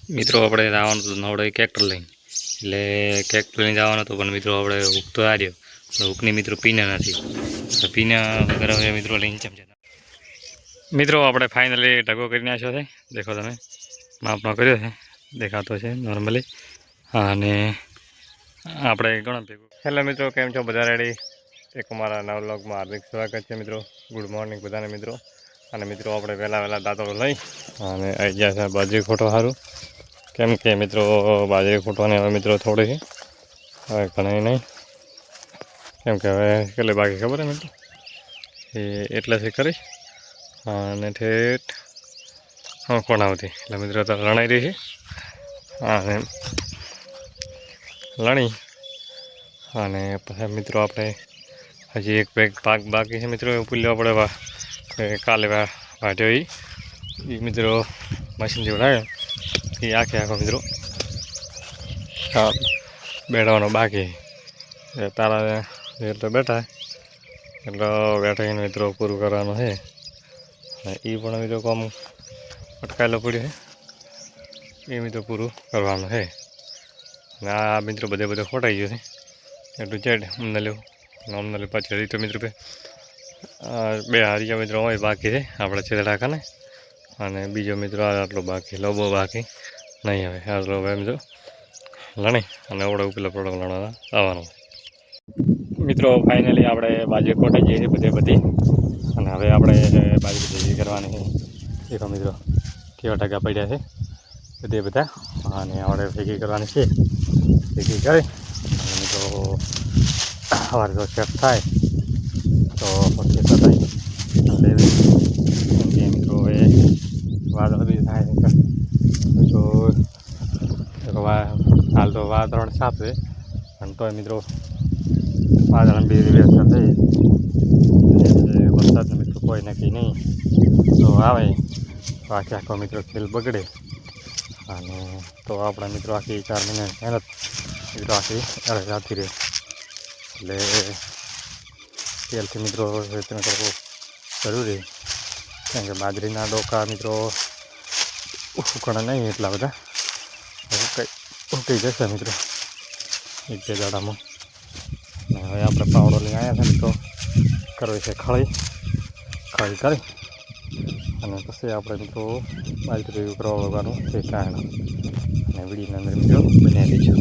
મિત્રો આપણે જવાનું હતું નવડે ટ્રેક્ટર લઈને, એટલે ટ્રેક્ટર લઈને જવાનું હતું પણ મિત્રો આપણે હુક તો આ રહ્યો, હુકની મિત્રો પીના નથી, પીના વગર હવે મિત્રો લઈને ચમચા. મિત્રો આપણે ફાઇનલી ઢગો કરી નાખ્યો છે, દેખો તમે માપનો કર્યો છે, દેખાતો છે નોર્મલી. અને આપણે ઘણો ભેગું. હેલો મિત્રો, કેમ છો બધા? રેડી? એક અમારા નવા વ્લોગમાં હાર્દિક સ્વાગત છે મિત્રો. ગુડ મોર્નિંગ બધાને મિત્રો. અને મિત્રો આપણે વહેલા દાંતડો લઈ અને આવી ગયા છે બાજરી ખોટો સારું, કેમ કે મિત્રો બાજરી ખોટવાની હવે મિત્રો થોડી છે, હવે ઘણી નહીં, કેમ કે હવે કેટલી બાકી ખબર હે મિત્રો એ એટલેથી કરી અને ઠેઠ કોણ આવતી એટલે મિત્રો તો લણાઈ રહી છે. અને લણી અને પછી મિત્રો આપણે હજી એક પાક બાકી છે મિત્રો, એવું પૂલ્યો આપણે કાલે વાટ્યો એ મિત્રો મશીનથી ઉડાવ્યો એ આખો મિત્રો બેઠવાનો બાકી તારા તો બેઠા એટલે બેઠા મિત્રો પૂરું કરવાનું છે. એ પણ મિત્રો કામ અટકાયેલો પડ્યો છે, એ મિત્રો પૂરું કરવાનું છે. અને આ મિત્રો બધે ખોટાઈ ગયું છે એટલું ચેડ અમને લેવું પાછળ રીતે મિત્રો બે હારિયા મિત્રો હોય બાકી છે આપણે છેડાખાને, અને બીજો મિત્રો આટલો બાકી લોબો બાકી નહીં, હવે આટલો હવે મિત્રો લણી અને ઓળો પેલા પ્રોડક્ટ લણવા આવવાનો. મિત્રો ફાઇનલી આપણે બાજરી ખોટાઈ જઈએ છીએ બધી, અને હવે આપણે બાજરી ભેગી કરવાની છે. દેખો મિત્રો કેવા ટકા પડ્યા છે બધા, અને આપણે ભેગી કરવાની છે. ભેગી કરી અને મિત્રો સવારે જો સેટ થાય તો પછી થાય મિત્રો હવે વાદળ બી થાય તો હાલ તો વાતાવરણ સાફ છે, અને તોય મિત્રો વાદળ બી વ્યવસ્થા થઈ વરસાદનું મિત્રો કોઈ નક્કી નહીં, તો આવે તો આખો મિત્રો ખેલ બગડે. અને તો આપણા મિત્રો આખી 4 મહિના મહેનત મિત્રો આખી જાતી રહે, એટલે તેલથી મિત્રો વેતન કરવું જરૂરી, કેમ કે બાજરીના ડોકા મિત્રો ઉકળા નહીં એટલા બધા ઉકળી જશે મિત્રો 1-2 દાડામાં. હવે આપણે પાવડો લઈને આવ્યા છે મિત્રો, કરવી છે ખળી કરી અને પછી આપણે મિત્રો બાજરી કરવા વગાડવાનું છે કારણ, અને વિડીયોની અંદર મિત્રો બનાવી દઈશું.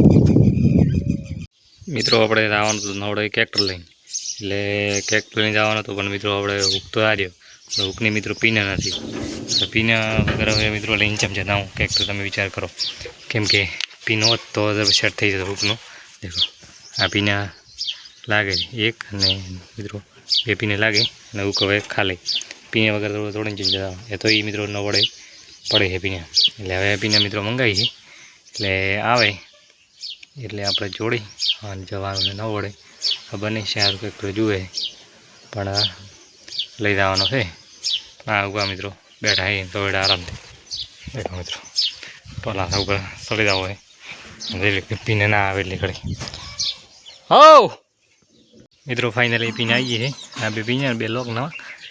મિત્રો આપણે જવાનું હતું નવડે ટ્રેક્ટર લઈને, એટલે ટ્રેક્ટર લઈને જવાનું હતું પણ મિત્રો આપણે હુક તો આ રહ્યો, હુકની મિત્રો પીના નથી, પીના વગર હવે મિત્રો લઈને ચમચા ના હું ટ્રેક્ટર તમે વિચાર કરો, કેમ કે પીનો હોત તો સેટ થઈ જતો હુકનો. દેખો આ પીના લાગે એક અને મિત્રો 2 પીને લાગે અને હુક હવે ખાલી પીના વગર થોડીને ચમચા એ તો એ મિત્રો ન વડે પડે છે પીના, એટલે હવે પીના મિત્રો મંગાવી છે, એટલે આવે એટલે આપણે જોડી અને જવાનું ન વડે ખબર નહીં સારું કંઈક જુએ પણ લઈ જવાનો છે. આ ઉગા મિત્રો બેઠા એ તો વેડા આરામથી દેખો મિત્રો ટોલા ઉપર ચડી જવો હોય એટલે પીને ના આવે એટલે ઘડી હો મિત્રો ફાઇનલી પીને આવીએ છીએ. આ 2 પીને 2 લોક નવા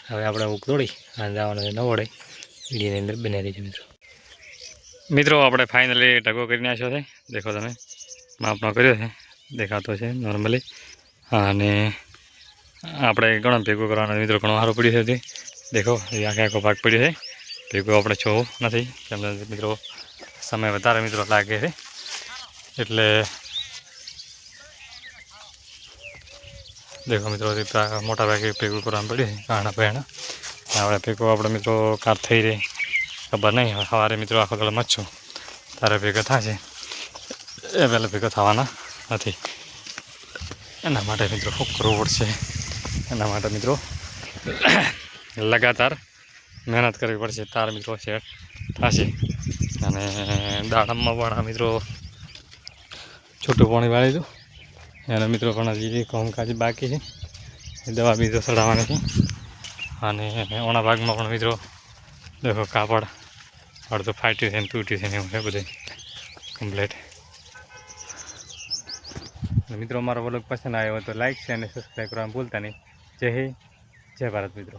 હવે આપણે ઉક દોડી અને જવાનું ન વડે વિડીયોની અંદર બનાવી દઈશું મિત્રો. મિત્રો આપણે ફાઇનલી ઢગો કરી નાખ્યો છે, દેખો તમે માપનો કર્યો છે, દેખાતો છે નોર્મલી. અને આપણે ઘણો ભેગું કરવાનો મિત્રો ઘણો સારું પડ્યું છે, દેખો એ આખો ભાગ પડ્યો છે ભેગું આપણે જોવું નથી, કેમ મિત્રો સમય વધારે મિત્રો લાગે છે, એટલે દેખો મિત્રો મોટા ભાગે ભેગું કરવાનું પડ્યું છે કારણા પહેણા. આપણે ભેગું આપણે મિત્રો કાં થઈ રહે ખબર નહીં, સવારે મિત્રો આખો દળ મચ્છો તારે ભેગા થશે એ પહેલાં ભેગા થવાના નથી, એના માટે મિત્રો શું કરવું પડશે, એના માટે મિત્રો લગાતાર મહેનત કરવી પડશે તાર મિત્રો સેટ થશે. અને દાડમમાં પણ મિત્રો છૂટું પાણી વાળી દઉં એના મિત્રો પણ હજી કામકાજ બાકી છે, દવા બીજો ચડાવવાની છે. અને ઓના ભાગમાં પણ મિત્રો દેખો કાપડ અડધું ફાટ્યું છે ને તૂટ્યું છે ને એવું છે બધું કમ્પ્લીટ. મિત્રો અમારો વ્લોગ પસંદ આવ્યો હોય તો લાઈક છે અને સબસ્ક્રાઈબ કરવાનું ભૂલતા નહીં. જય હિન્દ, જય ભારત મિત્રો.